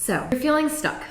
So you're feeling stuck.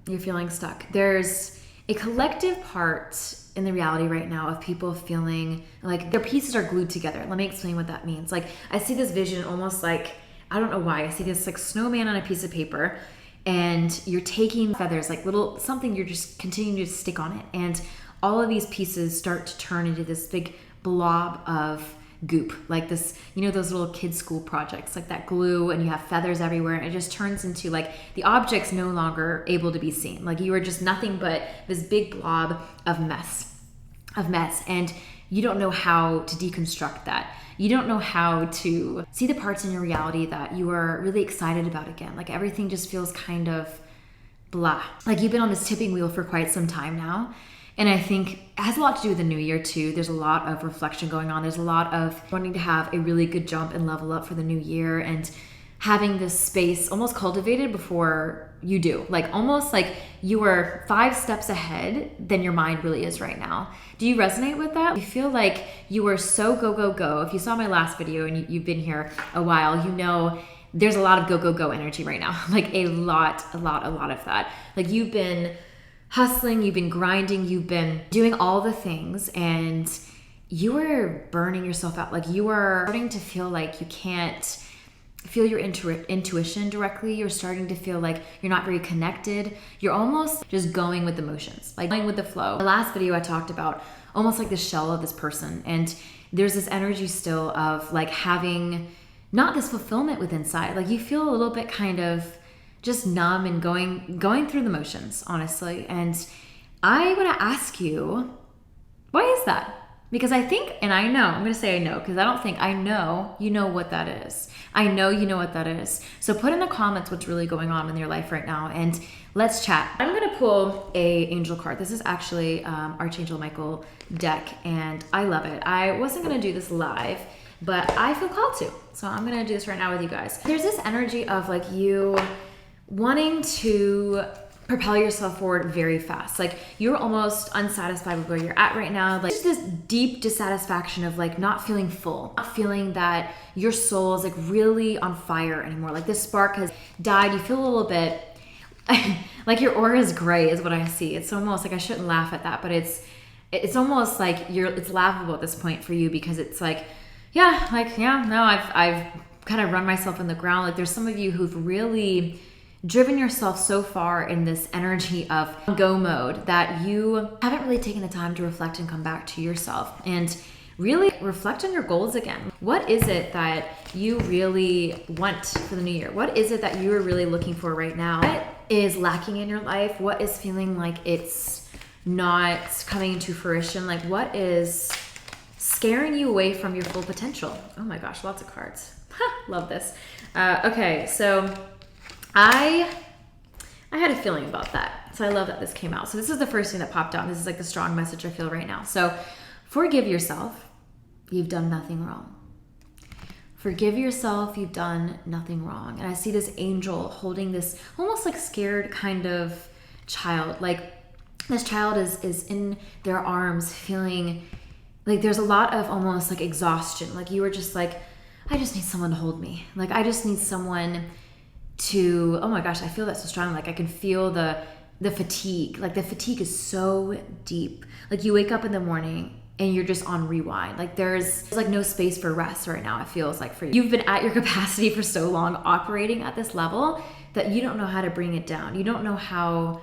You're feeling stuck. There's a collective part in the reality right now of people feeling like their pieces are glued together. Let me explain what that means. Like I see this vision almost like, I don't know why, I see this like snowman on a piece of paper and you're taking feathers, like little something, you're just continuing to stick on it. And all of these pieces start to turn into this big blob of goop, like this, you know, those little kids school projects, like that glue, and you have feathers everywhere, and it just turns into like the object's no longer able to be seen. Like you are just nothing but this big blob of mess, and you don't know how to deconstruct that. You don't know how to see the parts in your reality that you are really excited about again. Like everything just feels kind of blah. Like you've been on this tipping wheel for quite some time now. And I think it has a lot to do with the new year too. There's a lot of reflection going on. There's a lot of wanting to have a really good jump and level up for the new year and having this space almost cultivated before you do. Like almost like you are 5 steps ahead than your mind really is right now. Do you resonate with that? You feel like you are so go, go, go. If you saw my last video and you've been here a while, you know there's a lot of go, go, go energy right now. Like a lot of that. Like you've been hustling, you've been grinding, you've been doing all the things, and you are burning yourself out. Like you are starting to feel like you can't feel your intuition directly. You're starting to feel like you're not very connected. You're almost just going with the motions, like going with the flow. The last video I talked about almost like the shell of this person, and there's this energy still of like having not this fulfillment within inside. Like you feel a little bit kind of just numb and going through the motions, honestly. And I want to ask you, why is that? Because I think, and I know, I'm going to say I know, because I don't think I know you know what that is. I know you know what that is. So put in the comments what's really going on in your life right now, and let's chat. I'm going to pull a angel card. This is actually Archangel Michael deck, and I love it. I wasn't going to do this live, but I feel called to. So I'm going to do this right now with you guys. There's this energy of like you wanting to propel yourself forward very fast. Like you're almost unsatisfied with where you're at right now. Like just this deep dissatisfaction of like not feeling full, not feeling that your soul is like really on fire anymore. Like this spark has died. You feel a little bit like your aura is gray is what I see. It's almost like, I shouldn't laugh at that, but it's almost like it's laughable at this point for you, because it's like, I've kind of run myself in the ground. Like there's some of you who've really driven yourself so far in this energy of go mode that you haven't really taken the time to reflect and come back to yourself and really reflect on your goals again. What is it that you really want for the new year? What is it that you are really looking for right now? What is lacking in your life? What is feeling like it's not coming into fruition? Like what is scaring you away from your full potential? Oh my gosh, lots of cards. Love this. Okay, so I had a feeling about that. So I love that this came out. So this is the first thing that popped out. This is like the strong message I feel right now. So forgive yourself. You've done nothing wrong. Forgive yourself. You've done nothing wrong. And I see this angel holding this almost like scared kind of child. Like this child is in their arms feeling like there's a lot of almost like exhaustion. Like you were just like, I just need someone to hold me. Like I just need someone to, oh my gosh, I feel that so strong. Like I can feel the fatigue. Like the fatigue is so deep. Like you wake up in the morning and you're just on rewind. Like there's like no space for rest right now, it feels like, for you. You've been at your capacity for so long, operating at this level, that you don't know how to bring it down. You don't know how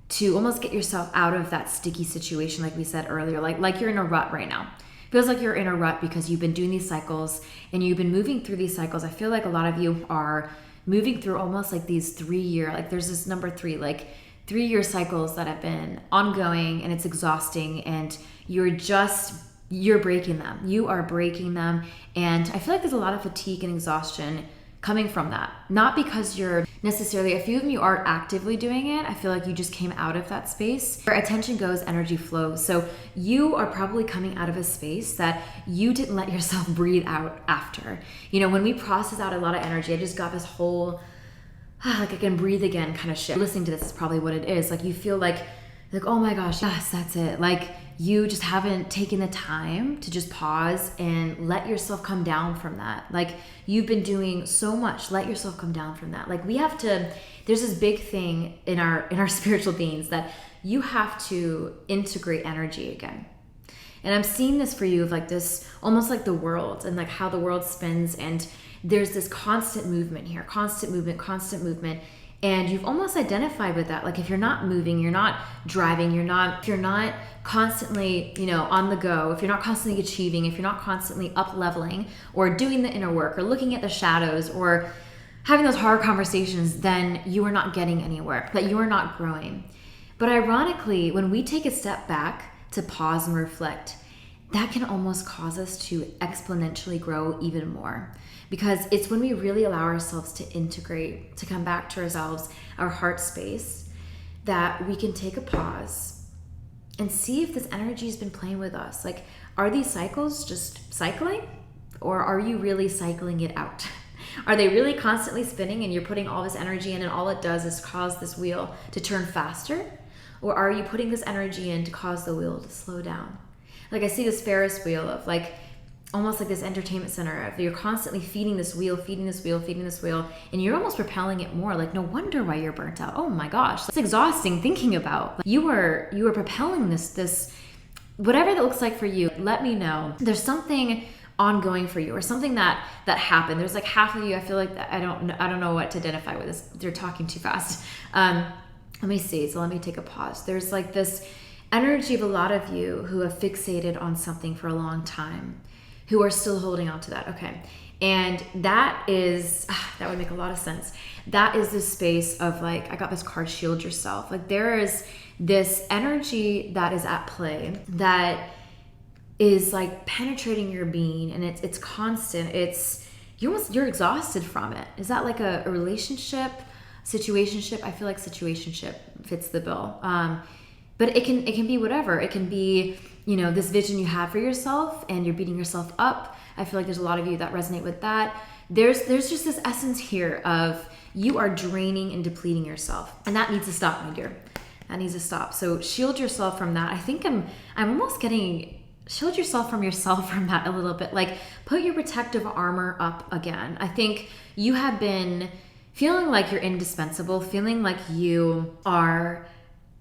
to almost get yourself out of that sticky situation, like we said earlier. Like you're in a rut right now. Feels like you're in a rut because you've been doing these cycles and you've been moving through these cycles. I feel like a lot of you are moving through almost like these 3-year, like there's this number 3, like 3-year cycles that have been ongoing, and it's exhausting, and you're breaking them. You are breaking them. And I feel like there's a lot of fatigue and exhaustion coming from that. Not because you're necessarily, a few of you are actively doing it. I feel like you just came out of that space. Where attention goes, energy flows. So you are probably coming out of a space that you didn't let yourself breathe out after. You know, when we process out a lot of energy, I just got this whole, like I can breathe again kind of shit. Listening to this is probably what it is. Like you feel like, oh my gosh, yes, that's it. Like you just haven't taken the time to just pause and let yourself come down from that. Like, you've been doing so much, let yourself come down from that. Like, we have to, there's this big thing in our spiritual beings that you have to integrate energy again. And I'm seeing this for you of like this, almost like the world and like how the world spins, and there's this constant movement here, constant movement. And you've almost identified with that. Like, if you're not moving, you're not driving, if you're not constantly, on the go, if you're not constantly achieving, if you're not constantly up leveling or doing the inner work or looking at the shadows or having those hard conversations, then you are not getting anywhere, that you are not growing. But ironically, when we take a step back to pause and reflect, that can almost cause us to exponentially grow even more. Because it's when we really allow ourselves to integrate, to come back to ourselves, our heart space, that we can take a pause and see if this energy has been playing with us. Like, are these cycles just cycling? Or are you really cycling it out? Are they really constantly spinning and you're putting all this energy in and all it does is cause this wheel to turn faster? Or are you putting this energy in to cause the wheel to slow down? Like, I see this Ferris wheel of like, almost like this entertainment center of you're constantly feeding this wheel, and you're almost propelling it more. Like, no wonder why you're burnt out. Oh my gosh, it's exhausting thinking about. Like, you are propelling this, whatever that looks like for you. Let me know. There's something ongoing for you, or something that happened. There's like half of you, I feel like I don't know what to identify with this. They're talking too fast. Let me see. So let me take a pause. There's like this energy of a lot of you who have fixated on something for a long time, who are still holding on to that. Okay. And that would make a lot of sense. That is the space of like, I got this card, shield yourself. Like, there is this energy that is at play that is like penetrating your being, and it's constant. You're exhausted from it. Is that like a relationship, situationship? I feel like situationship fits the bill. But it can be whatever. It can be, this vision you have for yourself and you're beating yourself up. I feel like there's a lot of you that resonate with that. There's just this essence here of you are draining and depleting yourself. And that needs to stop, my dear. That needs to stop. So shield yourself from that. I think I'm almost getting, shield yourself from that a little bit. Like, put your protective armor up again. I think you have been feeling like you're indispensable, feeling like you are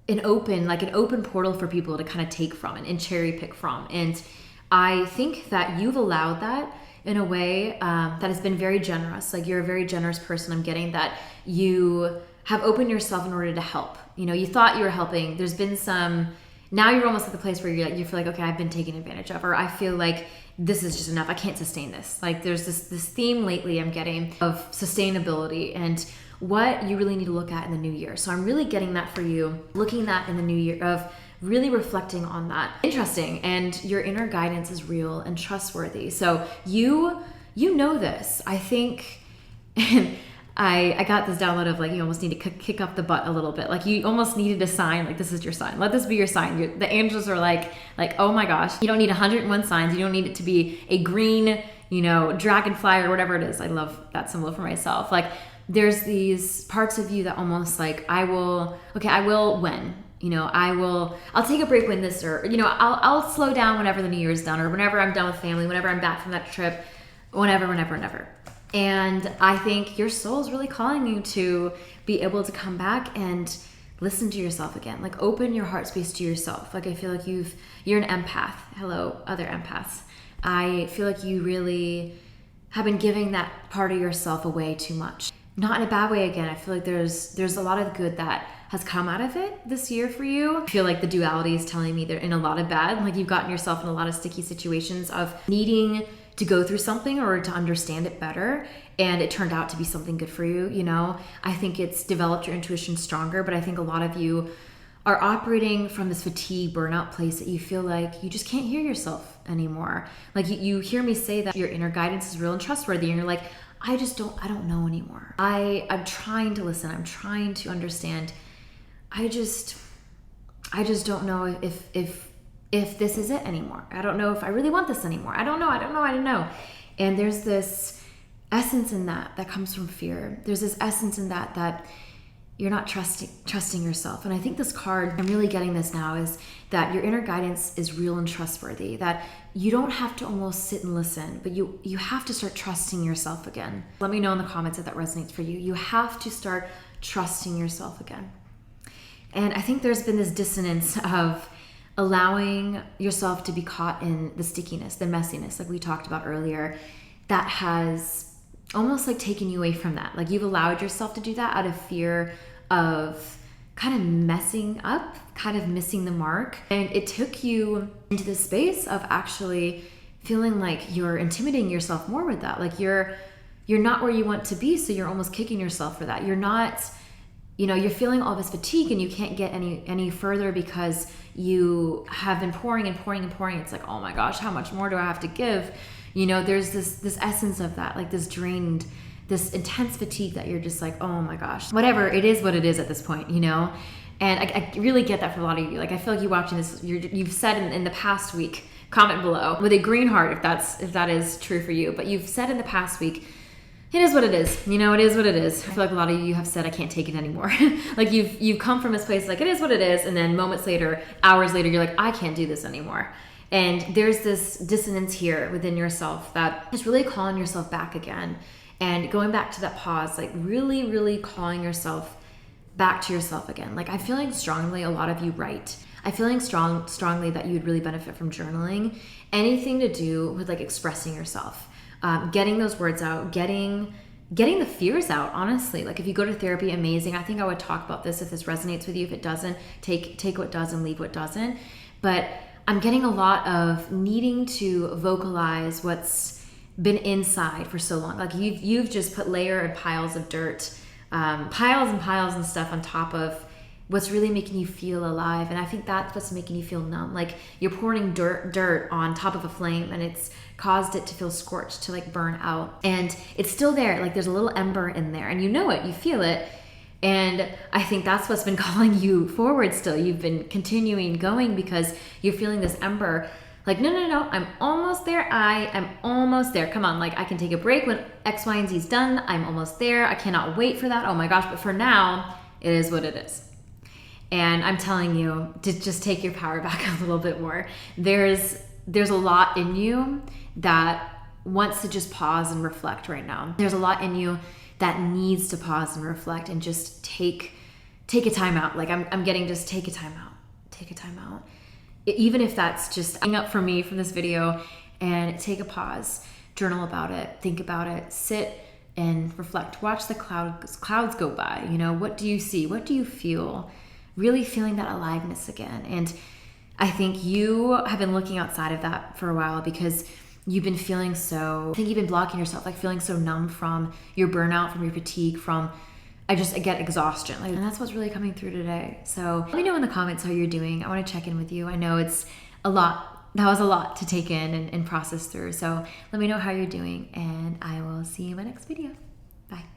an open portal for people to kind of take from and cherry pick from. And I think that you've allowed that in a way that has been very generous. Like, you're a very generous person. I'm getting that you have opened yourself in order to help. You thought you were helping. There's been now you're almost at the place where you feel like, okay, I've been taken advantage of, or I feel like this is just enough. I can't sustain this. Like, there's this theme lately I'm getting of sustainability and what you really need to look at in the new year. So I'm really getting that for you, looking at in the new year of really reflecting on that. Interesting. And your inner guidance is real and trustworthy. So you know this. I think, and I got this download of like, you almost need to kick up the butt a little bit. Like, you almost needed a sign, like, this is your sign. Let this be your sign. The angels are like, oh my gosh, you don't need 101 signs. You don't need it to be a green, dragonfly or whatever it is. I love that symbol for myself. Like, there's these parts of you that almost like, I will when, I'll take a break when this, or, I'll slow down whenever the new year is done, or whenever I'm done with family, whenever I'm back from that trip, whenever. And I think your soul is really calling you to be able to come back and listen to yourself again. Like, open your heart space to yourself. Like, I feel like you're an empath. Hello, other empaths. I feel like you really have been giving that part of yourself away too much. Not in a bad way again. I feel like there's a lot of good that has come out of it this year for you. I feel like the duality is telling me they're in a lot of bad. Like, you've gotten yourself in a lot of sticky situations of needing to go through something or to understand it better, and it turned out to be something good for you. I think it's developed your intuition stronger, but I think a lot of you are operating from this fatigue, burnout place that you feel like you just can't hear yourself anymore. Like, you hear me say that your inner guidance is real and trustworthy, and you're like, I don't know anymore. I'm trying to listen. I'm trying to understand. I just don't know if this is it anymore. I don't know if I really want this anymore. I don't know. And there's this essence in that comes from fear. There's this essence in that you're not trusting yourself. And I think this card, I'm really getting this now, is that your inner guidance is real and trustworthy, that you don't have to almost sit and listen, but you have to start trusting yourself again. Let me know in the comments if that resonates for you. You have to start trusting yourself again. And I think there's been this dissonance of allowing yourself to be caught in the stickiness, the messiness, like we talked about earlier, that has almost like taken you away from that. Like you've allowed yourself to do that out of fear of kind of messing up, kind of missing the mark. And it took you into this space of actually feeling like you're intimidating yourself more with that. Like you're not where you want to be, so you're almost kicking yourself for that. You're not, you're feeling all this fatigue and you can't get any further because you have been pouring and pouring and pouring. It's like, oh my gosh, how much more do I have to give? There's this essence of that, like this drained, this intense fatigue that you're just like, oh my gosh, whatever, it is what it is at this point, And I really get that for a lot of you. Like I feel like you watching this, you've said in the past week, comment below with a green heart if that is true for you. But you've said in the past week, it is what it is. It is what it is. I feel like a lot of you have said, I can't take it anymore. Like you've come from this place like, it is what it is. And then moments later, hours later, you're like, I can't do this anymore. And there's this dissonance here within yourself that is really calling yourself back again. And going back to that pause, like really, really calling yourself back to yourself again. Like I'm feeling strongly, a lot of you write. I'm feeling strongly that you would really benefit from journaling. Anything to do with like expressing yourself, getting those words out, getting the fears out, honestly. Like if you go to therapy, amazing. I think I would talk about this if this resonates with you. If it doesn't, take what does and leave what doesn't. But I'm getting a lot of needing to vocalize what's been inside for so long. Like you've just put layer and piles of dirt, piles and piles and stuff on top of what's really making you feel alive. And I think that's what's making you feel numb. Like you're pouring dirt on top of a flame and it's caused it to feel scorched, to like burn out. And it's still there. Like there's a little ember in there and you feel it. And I think that's what's been calling you forward still. You've been continuing going because you're feeling this ember. Like, no, I'm almost there. I am almost there. Come on, like I can take a break when X, Y, and Z is done. I'm almost there. I cannot wait for that. Oh my gosh. But for now, it is what it is. And I'm telling you to just take your power back a little bit more. There's a lot in you that wants to just pause and reflect right now. There's a lot in you that needs to pause and reflect and just take a time out. Like I'm getting just take a time out. Take a time out. Even if that's just up for me from this video, and take a pause, journal about it, think about it, sit and reflect, watch the clouds go by. What do you see? What do you feel? Really feeling that aliveness again. And I think you have been looking outside of that for a while because you've been feeling I think you've been blocking yourself, like feeling so numb from your burnout, from your fatigue, from I get exhaustion. And that's what's really coming through today. So let me know in the comments how you're doing. I want to check in with you. I know it's a lot. That was a lot to take in and process through. So let me know how you're doing, and I will see you in my next video. Bye.